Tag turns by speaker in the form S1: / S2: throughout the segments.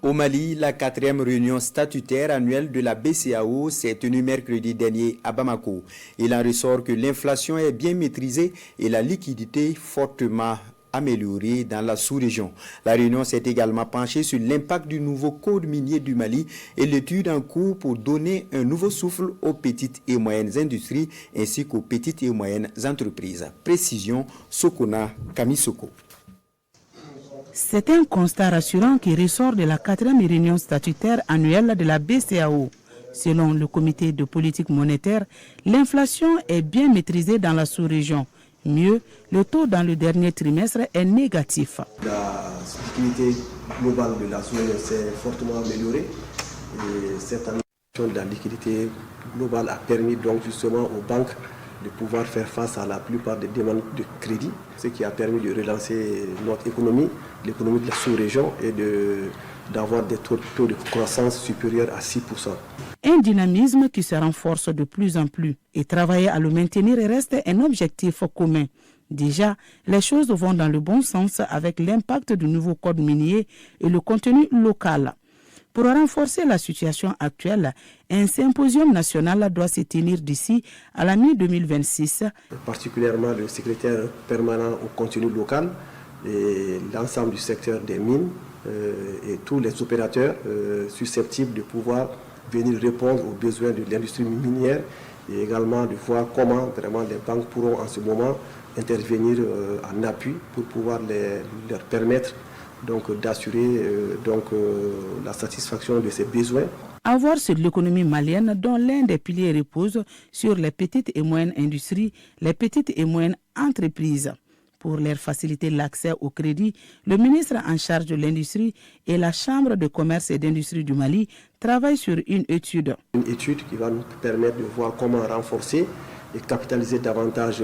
S1: Au Mali, la 4e réunion statutaire annuelle de la BCEAO s'est tenue mercredi dernier à Bamako. Il en ressort que l'inflation est bien maîtrisée et la liquidité fortement améliorée dans la sous-région. La réunion s'est également penchée sur l'impact du nouveau code minier du Mali et l'étude en cours pour donner un nouveau souffle aux petites et moyennes industries ainsi qu'aux petites et moyennes entreprises. Précision, Sokona Kamisoko.
S2: C'est un constat rassurant qui ressort de la 4e réunion statutaire annuelle de la BCEAO. Selon le comité de politique monétaire, l'inflation est bien maîtrisée dans la sous-région. Mieux, le taux dans le dernier trimestre est négatif.
S3: La liquidité globale de la sous-région s'est fortement améliorée et cette amélioration de la liquidité globale a permis donc justement aux banques de pouvoir faire face à la plupart des demandes de crédit, ce qui a permis de relancer notre économie, l'économie de la sous-région et d'avoir des taux de croissance supérieurs à 6%.
S2: Un dynamisme qui se renforce de plus en plus et travailler à le maintenir reste un objectif commun. Déjà, les choses vont dans le bon sens avec l'impact du nouveau code minier et le contenu local. Pour renforcer la situation actuelle, un symposium national doit se tenir d'ici à la mi-2026.
S3: Particulièrement le secrétaire permanent au contenu local et l'ensemble du secteur des mines et tous les opérateurs susceptibles de pouvoir venir répondre aux besoins de l'industrie minière et également de voir comment vraiment les banques pourront en ce moment intervenir en appui pour pouvoir leur permettre d'assurer la satisfaction de ces besoins.
S2: À voir sur l'économie malienne dont l'un des piliers repose sur les petites et moyennes industries, les petites et moyennes entreprises. Pour leur faciliter l'accès au crédit, le ministre en charge de l'industrie et la Chambre de commerce et d'industrie du Mali travaillent sur une étude.
S3: Une étude qui va nous permettre de voir comment renforcer et capitaliser davantage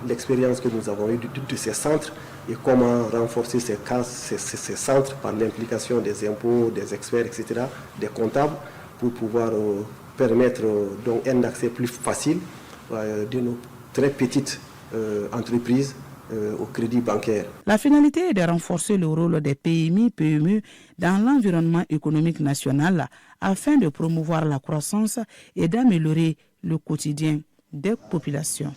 S3: l'expérience que nous avons eue de ces centres et comment renforcer ces centres par l'implication des impôts, des experts, etc., des comptables, pour pouvoir permettre donc un accès plus facile de nos très petites entreprises au crédit bancaire.
S2: La finalité est de renforcer le rôle des PMI-PME dans l'environnement économique national afin de promouvoir la croissance et d'améliorer le quotidien des populations.